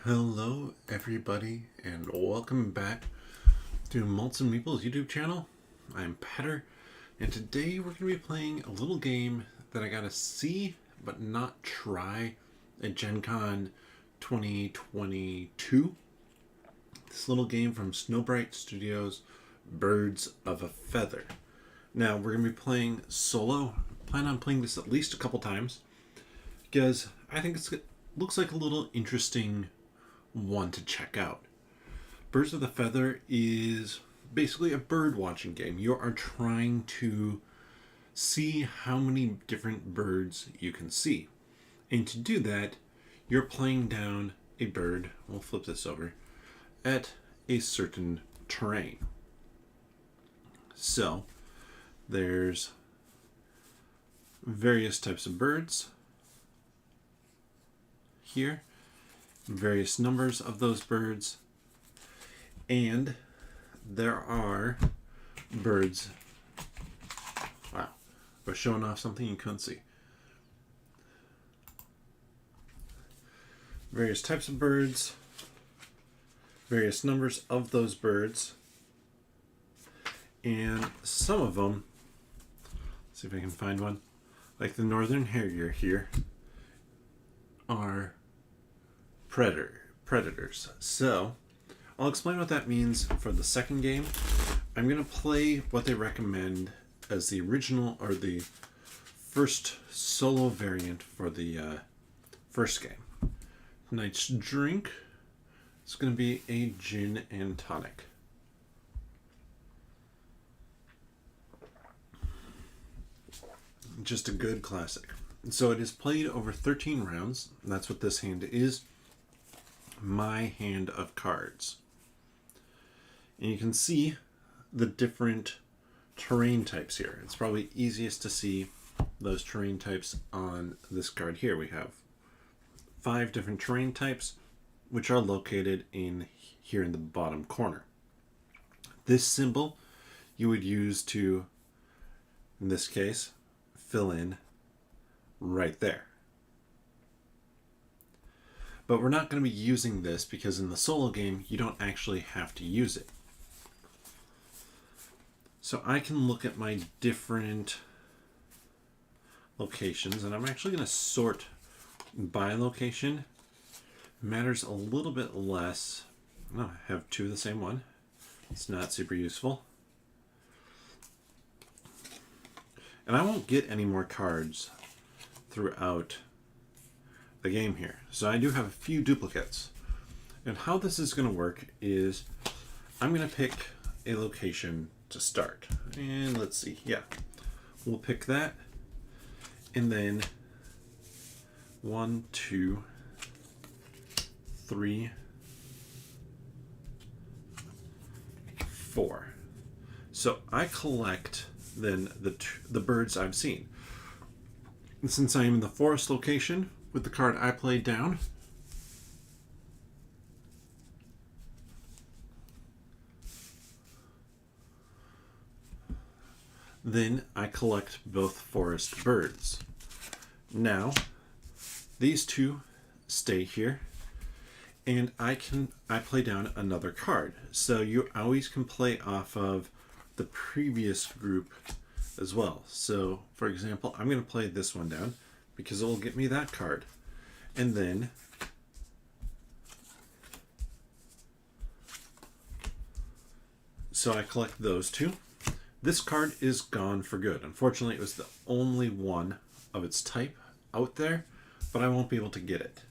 Hello, everybody, and welcome back to Malts and Meeples YouTube channel. I'm Petter, and today we're going to be playing a little game that I got to see but not try at Gen Con 2022. This little game from Snowbright Studios, Birds of a Feather. Now, we're going to be playing solo. I plan on playing this at least a couple times because I think it looks like a little interesting one to check out. Birds of the Feather is basically a bird watching game. You are trying to see how many different birds you can see. And to do that, you're playing down a bird, we'll flip this over, at a certain terrain. So, there's various types of birds here, various numbers of those birds, and there are birds. Wow, we're showing off something you couldn't see. Various types of birds, various numbers of those birds, and some of them, let's see if I can find one, like the northern harrier here, are predators. So I'll explain what that means for the second game. I'm going to play what they recommend as the original or the first solo variant for the first game. Tonight's drink is going to be a gin and tonic. Just a good classic. So it is played over 13 rounds. That's what this hand is. My hand of cards. And you can see the different terrain types here. It's probably easiest to see those terrain types on this card here. We have 5 different terrain types, which are located in here in the bottom corner. This symbol you would use to, in this case, fill in right there. But we're not going to be using this because in the solo game, you don't actually have to use it. So I can look at my different locations, and I'm actually going to sort by location. Matters a little bit less. Oh, I have 2 of the same one. It's not super useful. And I won't get any more cards throughout the game here. So I do have a few duplicates. And how this is going to work is I'm going to pick a location to start. And let's see. Yeah. We'll pick that. And then 1, 2, 3, 4. So I collect then the birds I've seen. And since I am in the forest location with the card I played down, then I collect both forest birds. Now, these 2 stay here, and I play down another card. So you always can play off of the previous group as well. So, for example, I'm going to play this one down because it will get me that card. And then so I collect those 2. This card is gone for good. Unfortunately, it was the only one of its type out there, but I won't be able to get it.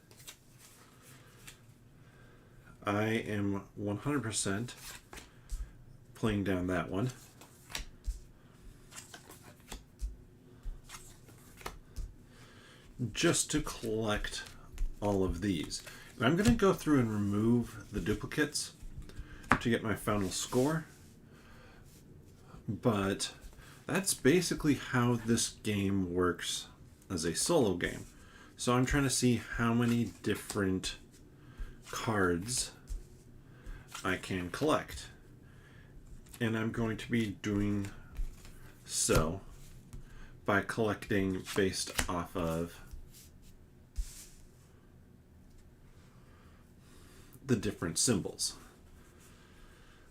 I am 100% playing down that one. Just to collect all of these. And I'm going to go through and remove the duplicates to get my final score. But that's basically how this game works as a solo game. So I'm trying to see how many different cards I can collect. And I'm going to be doing so by collecting based off of the different symbols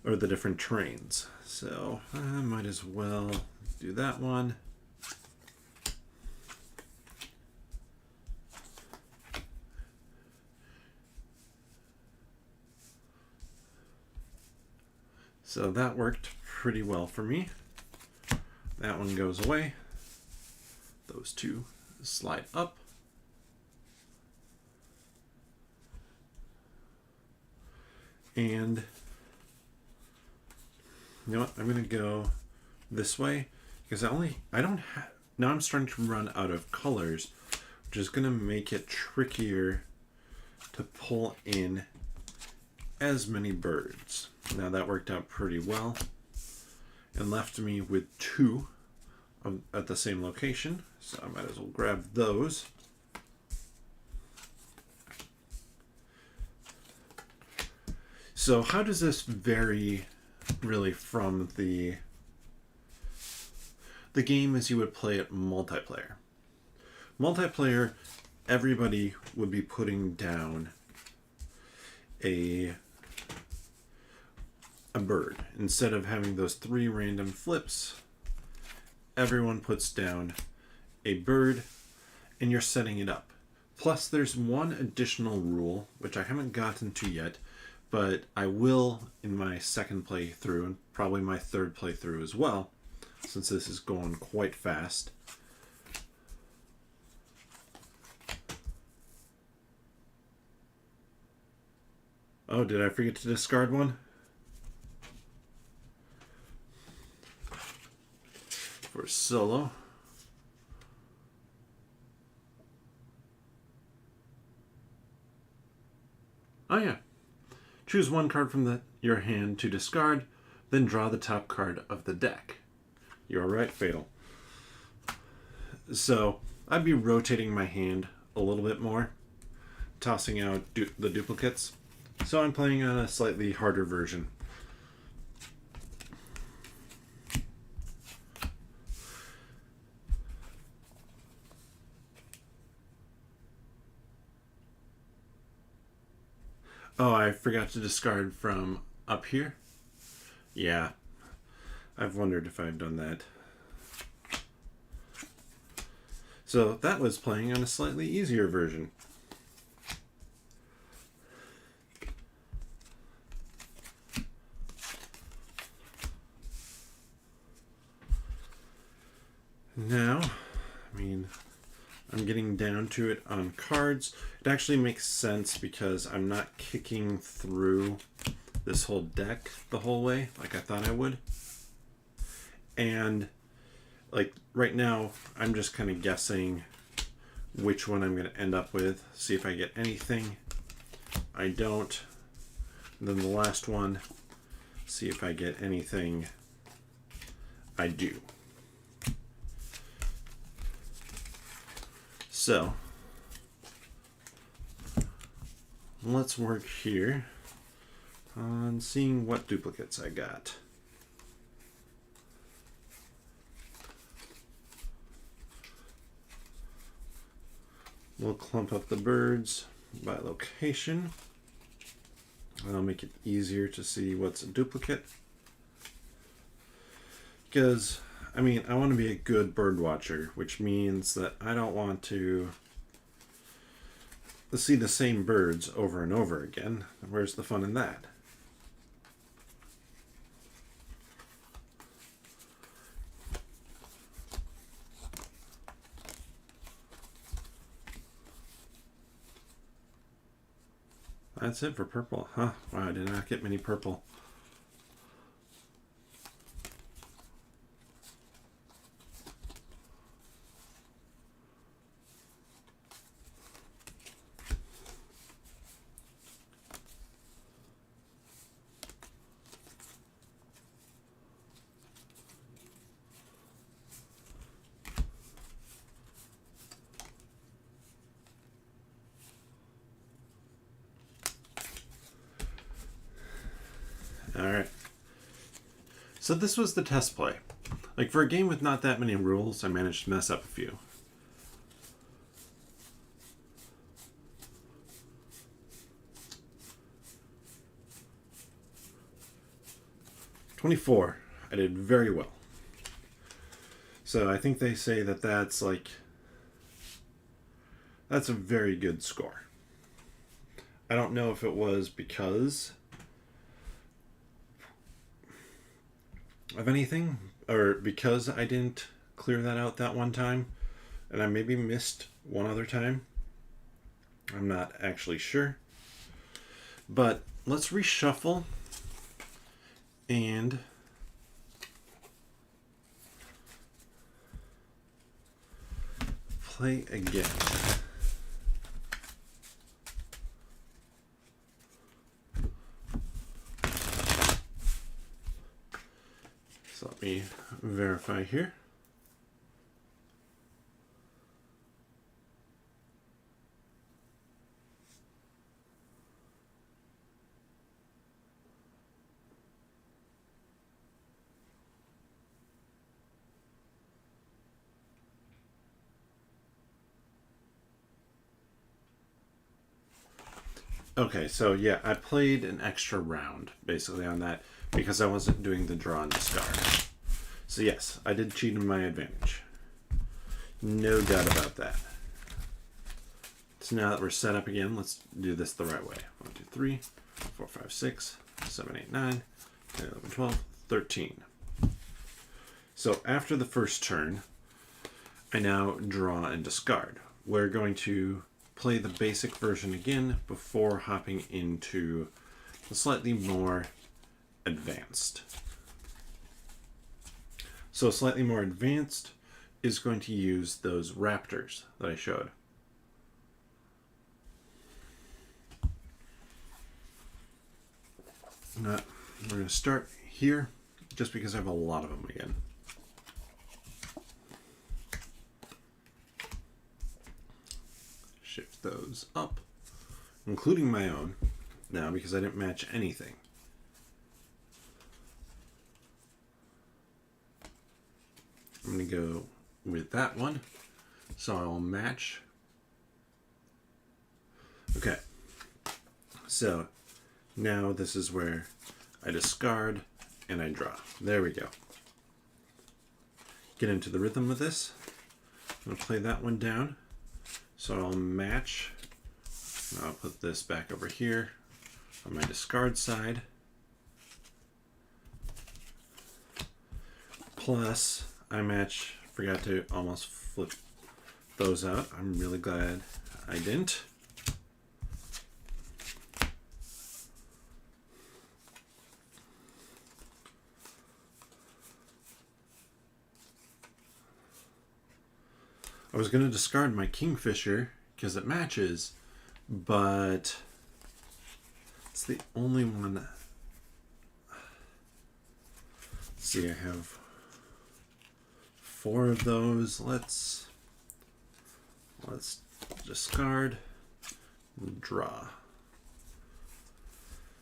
or the different terrains. So I might as well do that one. So that worked pretty well for me. That one goes away. Those two slide up. And you know what? I'm going to go this way because I don't have, now I'm starting to run out of colors, which is going to make it trickier to pull in as many birds. Now that worked out pretty well and left me with two at the same location. So I might as well grab those. So how does this vary really from the game as you would play it multiplayer? Multiplayer, everybody would be putting down a bird. Instead of having those 3 random flips, everyone puts down a bird and you're setting it up. Plus there's one additional rule, which I haven't gotten to yet, but I will in my second playthrough and probably my third playthrough as well, since this is going quite fast. Oh, did I forget to discard one? For solo. Oh yeah. Choose one card from your hand to discard, then draw the top card of the deck. You're right, Fatal. So I'd be rotating my hand a little bit more, tossing out the duplicates. So I'm playing on a slightly harder version. Oh, I forgot to discard from up here. Yeah, I've wondered if I've done that. So that was playing on a slightly easier version. Now, I mean, I'm getting down to it on cards. It actually makes sense because I'm not kicking through this whole deck the whole way like I thought I would. And like right now, I'm just kind of guessing which one I'm going to end up with. See if I get anything. I don't. And then the last one, see if I get anything. I do. So, let's work here on seeing what duplicates I got. We'll clump up the birds by location. That'll make it easier to see what's a duplicate. Because I mean, I want to be a good bird watcher, which means that I don't want to see the same birds over and over again. Where's the fun in that? That's it for purple. Huh, wow, I did not get many purple. Alright. So this was the test play. Like, for a game with not that many rules, I managed to mess up a few. 24. I did very well. So I think they say that that's a very good score. I don't know if it was because of anything or because I didn't clear that out that one time and I maybe missed one other time. I'm not actually sure. But let's reshuffle and play again. So let me verify here. Okay, so yeah, I played an extra round basically on that because I wasn't doing the draw and discard. So yes, I did cheat in my advantage. No doubt about that. So now that we're set up again, let's do this the right way. 1, 2, 3, 4, 5, 6, 7, 8, 9, 10, 11, 12, 13. So after the first turn, I now draw and discard. We're going to play the basic version again before hopping into the slightly more advanced. So slightly more advanced is going to use those raptors that I showed. We're going to start here just because I have a lot of them again. Shift those up, including my own now because I didn't match anything. I'm going to go with that one, so I'll match. Okay, so now this is where I discard and I draw. There we go. Get into the rhythm of this. I'm going to play that one down. So I'll match. I'll put this back over here on my discard side. Plus, I match. Forgot to almost flip those out. I'm really glad I didn't. I was going to discard my Kingfisher because it matches, but it's the only one. Let's see, I have 4 of those. Let's discard, draw.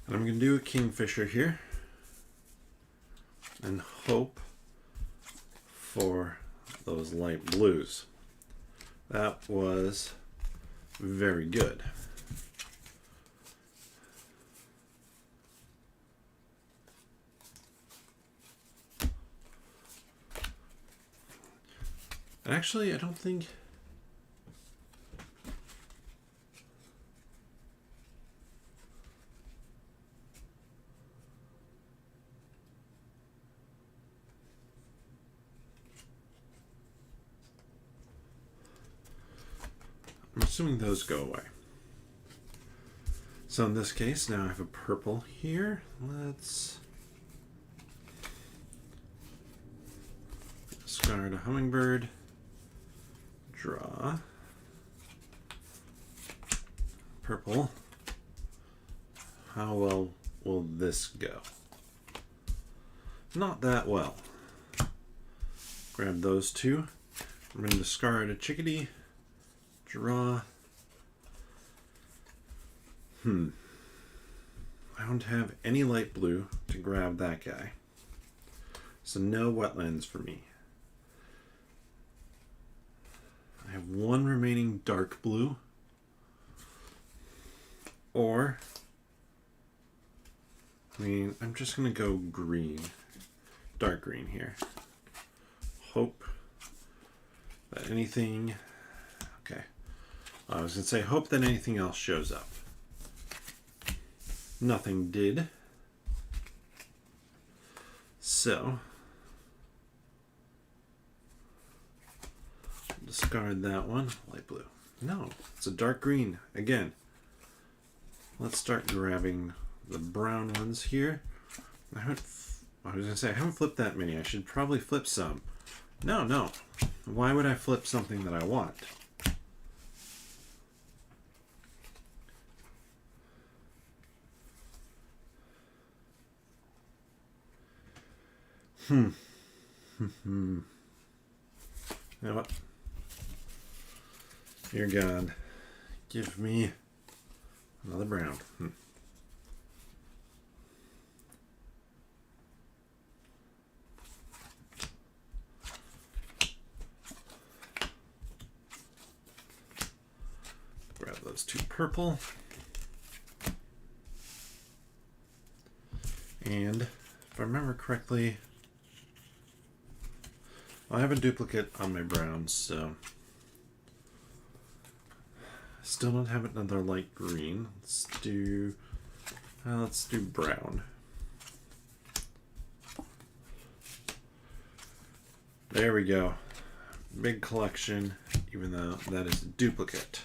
And I'm going to do a Kingfisher here and hope for those light blues. That was very good. Actually, I don't think... I'm assuming those go away. So in this case, now I have a purple here. Let's discard a hummingbird, draw, purple. How well will this go? Not that well. Grab those 2. I'm going to discard a chickadee, draw. I don't have any light blue to grab that guy. So no wetlands for me. I have 1 remaining dark blue. Or, I'm just going to go green dark green here. Hope that anything... Okay. I was going to say, hope that anything else shows up. Nothing did. So, discard that one. Light blue. No, it's a dark green. Again, let's start grabbing the brown ones here. I was going to say, I haven't flipped that many. I should probably flip some. No. Why would I flip something that I want? You know what? You're gone. Give me another brown. Grab those two purple. And if I remember correctly, I have a duplicate on my browns, so still don't have another light green. Let's do brown. There we go. Big collection, even though that is a duplicate.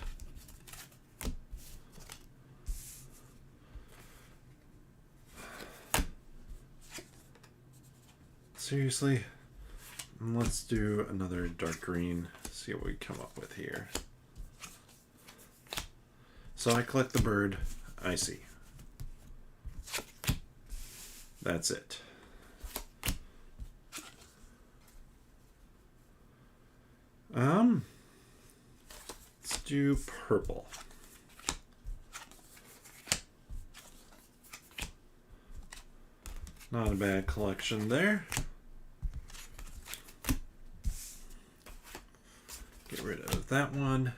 Seriously? Let's do another dark green, see what we come up with here. So I collect the bird, I see. That's it. Let's do purple. Not a bad collection there. Get rid of that one.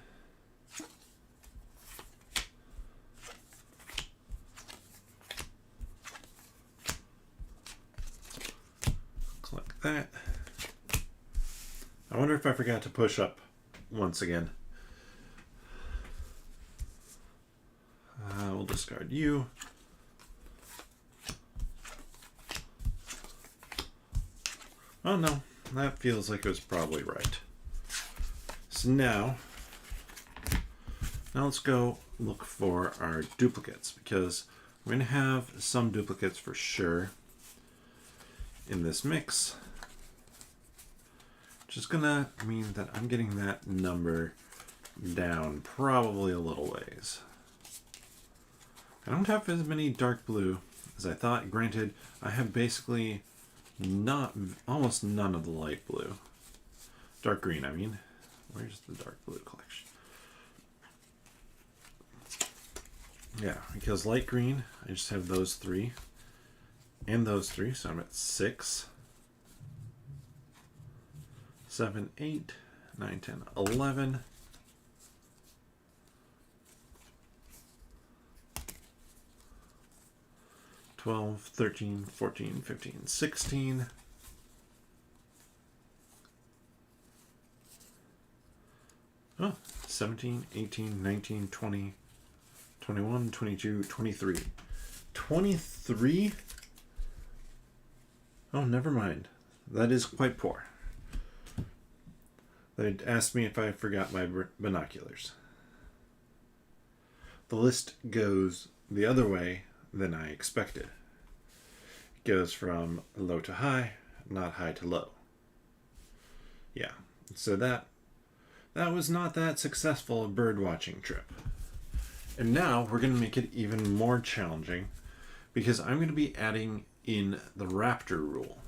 Collect that. I wonder if I forgot to push up once again. We'll discard you. Oh no, that feels like it was probably right. So now let's go look for our duplicates, because we're going to have some duplicates for sure in this mix, which is going to mean that I'm getting that number down probably a little ways. I don't have as many dark blue as I thought. Granted, I have basically almost none of the light blue. Dark green, I mean. Where's the dark blue collection? Yeah, because light green, I just have those three and those three, so I'm at 6, 7, 8, 9, 10, 11. 12, 13, 14, 15, 16. Oh, 17, 18, 19, 20, 21, 22, 23. 23? Oh, never mind. That is quite poor. They'd asked me if I forgot my binoculars. The list goes the other way than I expected. It goes from low to high, not high to low. Yeah, so that was not that successful a bird watching trip. And now we're going to make it even more challenging, because I'm going to be adding in the raptor rule.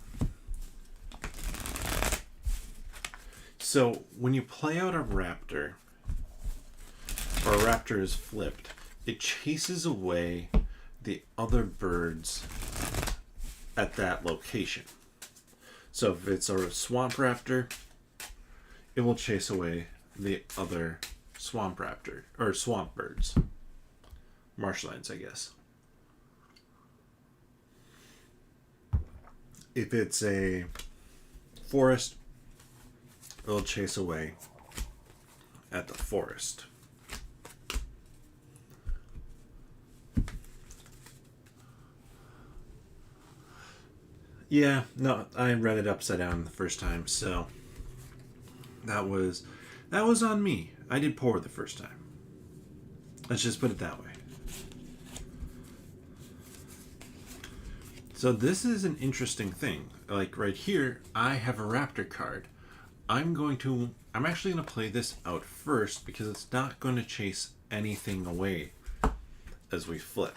So when you play out a raptor, or a raptor is flipped, it chases away the other birds at that location. So if it's a swamp raptor, it will chase away the other swamp raptor, or swamp birds. Marshlands, I guess. If it's a forest, it'll chase away at the forest. Yeah, no, I read it upside down the first time, so that was on me. I did poor the first time. Let's just put it that way. So this is an interesting thing. Like right here, I have a raptor card. I'm actually going to play this out first because it's not going to chase anything away as we flip.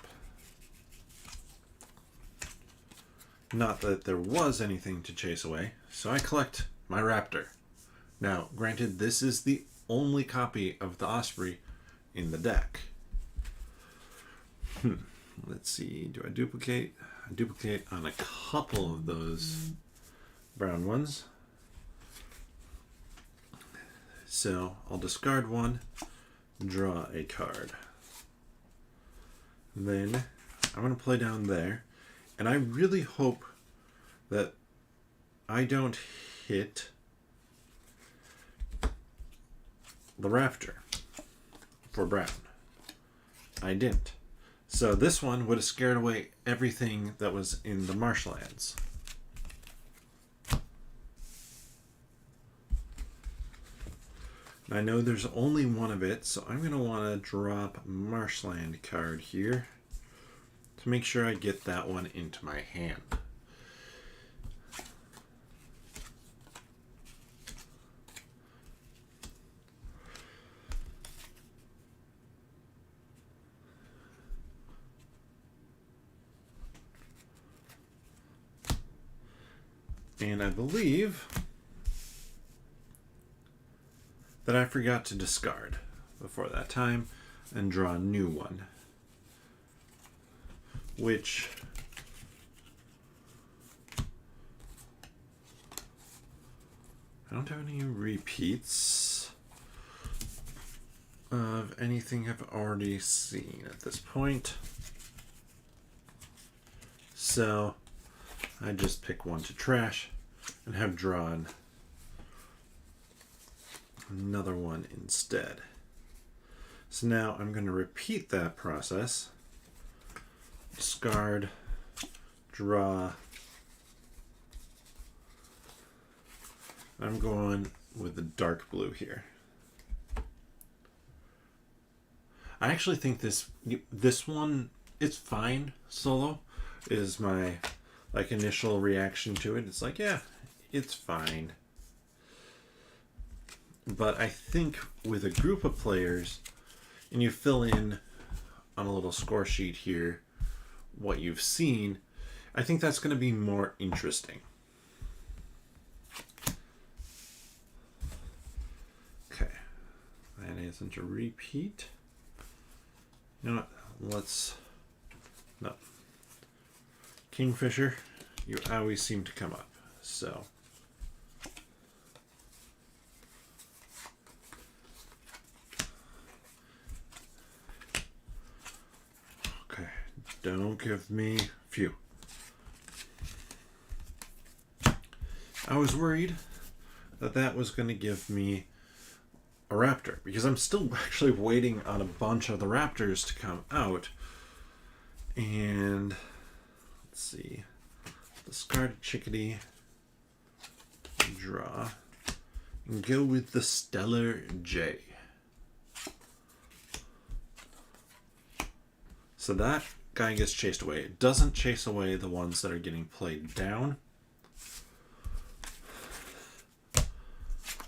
Not that there was anything to chase away, so I collect my raptor. Now, granted, this is the only copy of the Osprey in the deck. Let's see, do I duplicate? I duplicate on a couple of those brown ones. So I'll discard one, draw a card. Then I'm going to play down there, and I really hope that I don't hit the raptor for brown. I didn't. So this one would have scared away everything that was in the marshlands. I know there's only one of it, so I'm going to want to drop marshland card here to make sure I get that one into my hand. And I believe that I forgot to discard before that time and draw a new one, which I don't have any repeats of anything I've already seen at this point. So I just pick one to trash and have drawn another one instead. So now I'm going to repeat that process. Discard, draw. I'm going with the dark blue here. I actually think this one, it's fine solo, is my initial reaction to it. It's like, yeah, it's fine. But I think with a group of players, and you fill in on a little score sheet here what you've seen, I think that's going to be more interesting. Okay, that isn't a repeat. You know what? No. Kingfisher, you always seem to come up, so. Okay, don't give me phew. I was worried that was going to give me a raptor, because I'm still actually waiting on a bunch of the raptors to come out. And let's see, discard a chickadee, draw, and go with the Stellar J. So that guy gets chased away. It doesn't chase away the ones that are getting played down.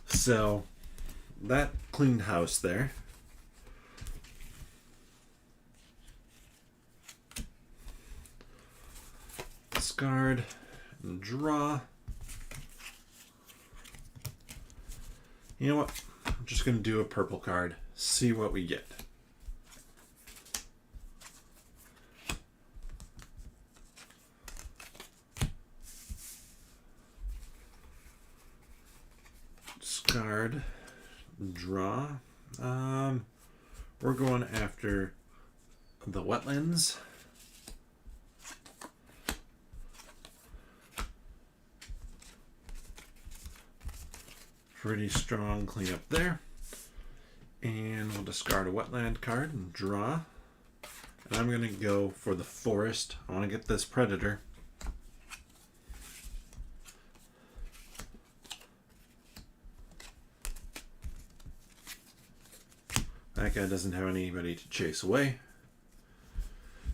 So that cleaned house there. Discard and draw. You know what? I'm just going to do a purple card, see what we get. Discard, draw. We're going after the wetlands. Pretty strong cleanup there. And we'll discard a wetland card and draw. And I'm going to go for the forest. I want to get this predator. That guy doesn't have anybody to chase away.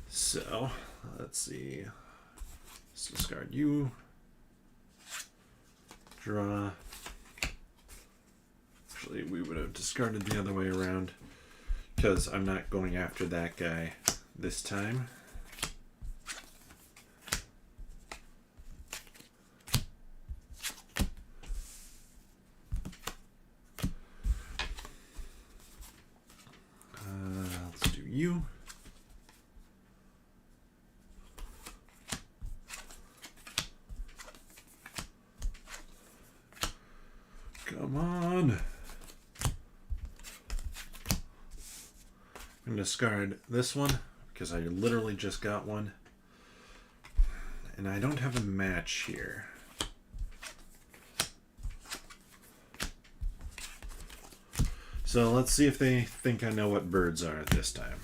So, let's see. Let's discard you. Draw. Actually, we would have discarded the other way around because I'm not going after that guy this time. Let's do you. Come on. I'm going to discard this one because I literally just got one. And I don't have a match here. So let's see if they think I know what birds are this time.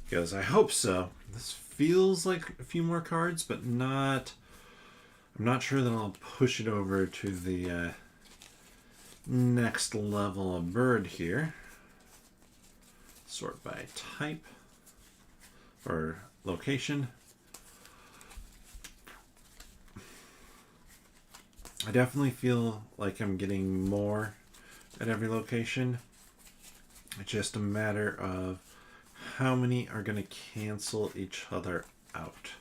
Because I hope so. This feels like a few more cards, but not... I'm not sure that I'll push it over to the next level of bird here. Sort by type or location. I definitely feel like I'm getting more at every location. It's just a matter of how many are going to cancel each other out.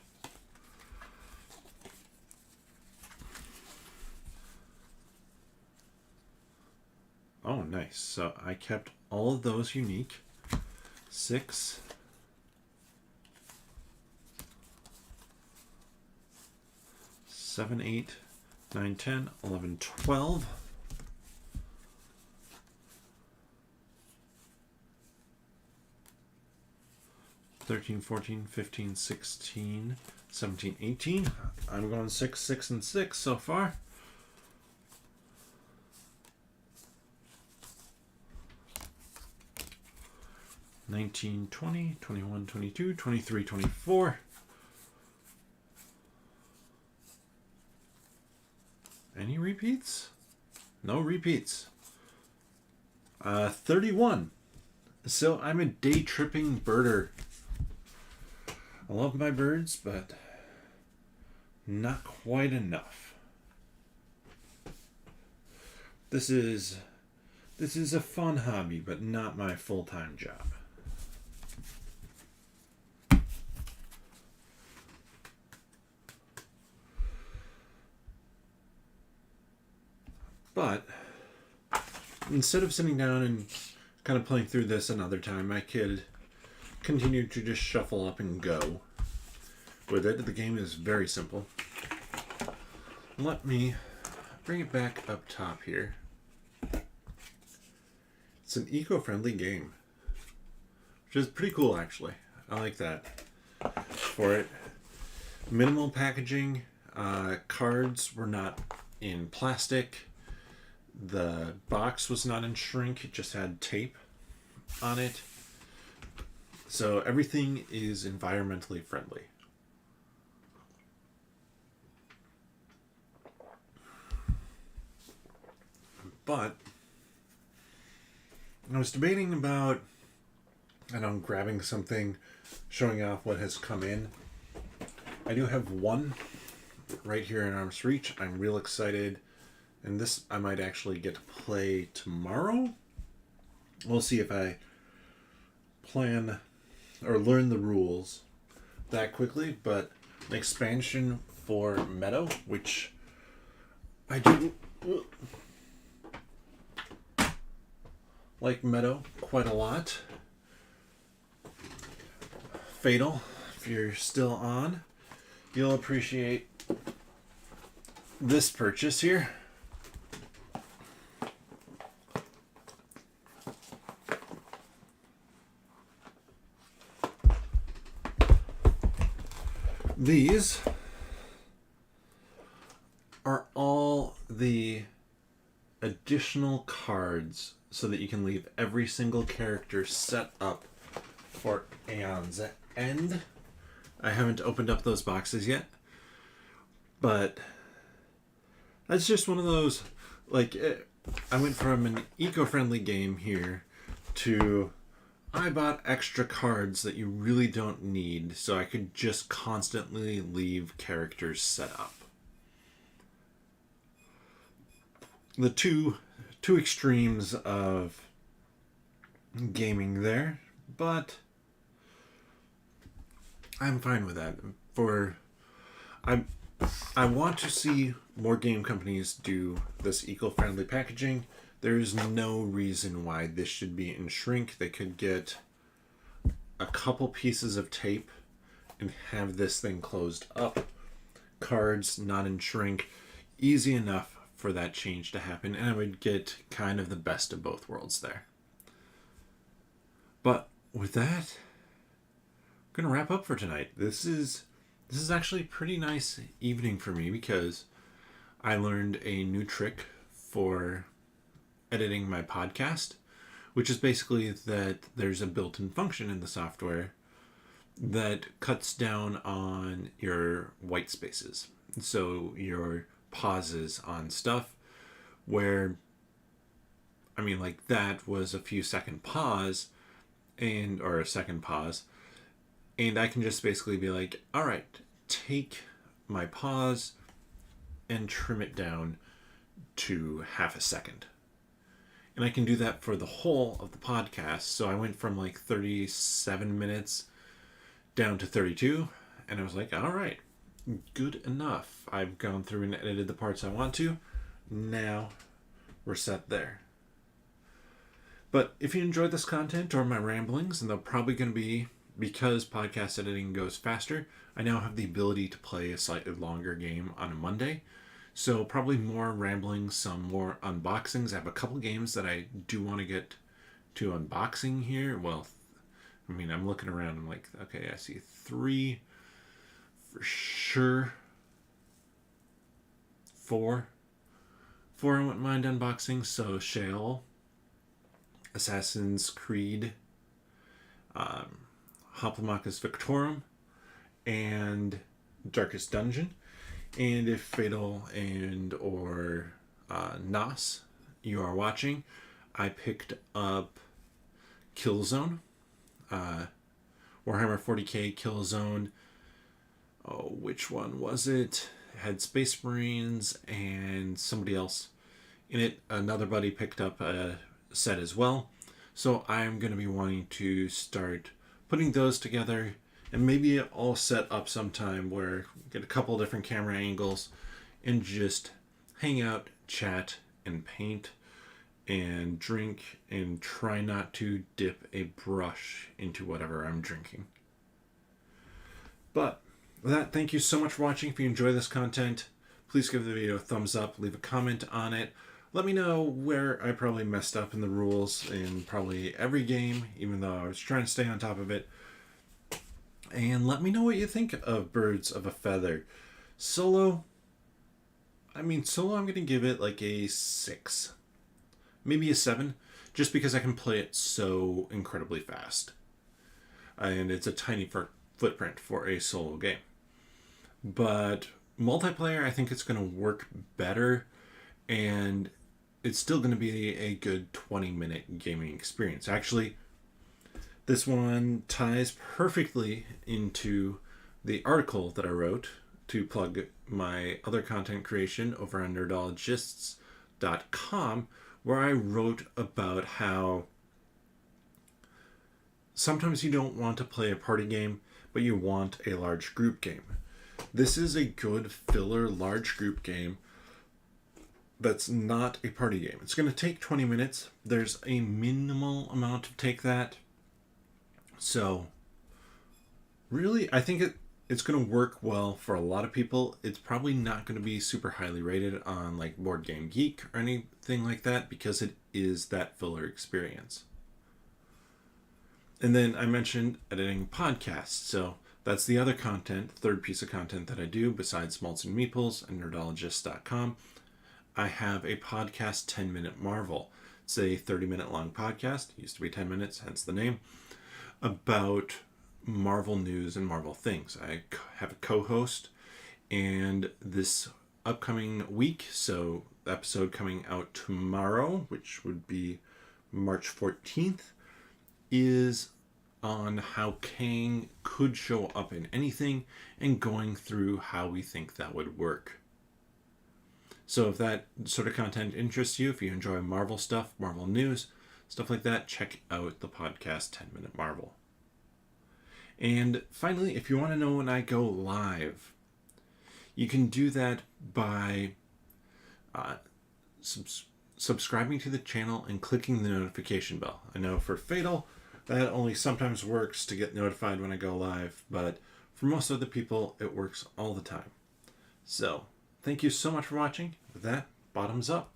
Oh, nice. So I kept all of those unique. 6. 7, 8, 9, 10, 11, 12. 13, 14, 15, 16, 17, 18. I'm going 6, 6, and 6 so far. $19, $20, $21, $22, $23, $24. Any repeats? No repeats. 31. So I'm a day tripping birder. I love my birds, but not quite enough. This is a fun hobby, but not my full-time job. But instead of sitting down and kind of playing through this another time, I could continue to just shuffle up and go with it. The game is very simple. Let me bring it back up top here. It's an eco-friendly game, which is pretty cool actually. I like that for it. Minimal packaging. Cards were not in plastic. The box was not in shrink, it just had tape on it. So everything is environmentally friendly. But I was debating about, grabbing something, showing off what has come in. I do have one right here in arm's reach. I'm real excited. And this I might actually get to play tomorrow. We'll see if I plan or learn the rules that quickly. But an expansion for Meadow, which I do like Meadow quite a lot. Fatal, if you're still on, you'll appreciate this purchase here. These are all the additional cards so that you can leave every single character set up for Aeon's End. I haven't opened up those boxes yet, but that's just one of those, like, I went from an eco-friendly game here to I bought extra cards that you really don't need so I could just constantly leave characters set up. The two extremes of gaming there, but I'm fine with that. I want to see more game companies do this eco-friendly packaging. There is no reason why this should be in shrink. They could get a couple pieces of tape and have this thing closed up. Cards not in shrink. Easy enough for that change to happen, and I would get kind of the best of both worlds there. But with that, I'm going to wrap up for tonight. This is actually a pretty nice evening for me because I learned a new trick for editing my podcast, which is basically that there's a built-in function in the software that cuts down on your white spaces. So your pauses on stuff where, I mean, like that was a few second pause or a second pause. And I can just basically be like, all right, take my pause and trim it down to half a second. And I can do that for the whole of the podcast. So I went from like 37 minutes down to 32. And I was like, all right, good enough. I've gone through and edited the parts I want to. Now we're set there. But if you enjoyed this content or my ramblings, and they're probably going to be, because podcast editing goes faster, I now have the ability to play a slightly longer game on a Monday. So probably more ramblings, some more unboxings. I have a couple games that I do want to get to unboxing here. Well, I mean, I'm looking around. I'm like, okay, I see 3 for sure. 4 I wouldn't mind unboxing. So Sheol, Assassin's Creed, Hoplomachus Victorum, and Darkest Dungeon. And if Fatal and or Nos you are watching, I picked up Killzone, Warhammer 40k Killzone. Oh, which one was it? It had Space Marines and somebody else in it. Another buddy picked up a set as well. So I'm going to be wanting to start putting those together, and maybe all set up sometime where we get a couple different camera angles and just hang out, chat, and paint and drink and try not to dip a brush into whatever I'm drinking. But with that, thank you so much for watching. If you enjoy this content, please give the video a thumbs up, leave a comment on it. Let me know where I probably messed up in the rules in probably every game, even though I was trying to stay on top of it. And let me know what you think of Birds of a Feather. Solo, I'm going to give it like a 6. Maybe a 7, just because I can play it so incredibly fast. And it's a tiny footprint for a solo game. But multiplayer, I think it's going to work better, and it's still going to be a good 20-minute gaming experience. Actually, this one ties perfectly into the article that I wrote to plug my other content creation over on nerdologists.com, where I wrote about how sometimes you don't want to play a party game, but you want a large group game. This is a good filler large group game that's not a party game. It's going to take 20 minutes. There's a minimal amount to take that. So, really, I think it's going to work well for a lot of people. It's probably not going to be super highly rated on like Board Game Geek or anything like that, because it is that filler experience. And then I mentioned editing podcasts. So that's the other content, third piece of content that I do besides Malts and Meeples and nerdologist.com. I have a podcast, 10 Minute Marvel. It's a 30-minute long podcast, it used to be 10 minutes, hence the name, about Marvel news and Marvel things. I have a co-host, and this upcoming week, so the episode coming out tomorrow, which would be March 14th, is on how Kang could show up in anything and going through how we think that would work. So if that sort of content interests you, if you enjoy Marvel stuff, Marvel news, stuff like that, check out the podcast 10 Minute Marvel. And finally, if you want to know when I go live, you can do that by subscribing to the channel and clicking the notification bell. I know for Fatal, that only sometimes works to get notified when I go live, but for most other people, it works all the time. So, thank you so much for watching. With that, bottoms up.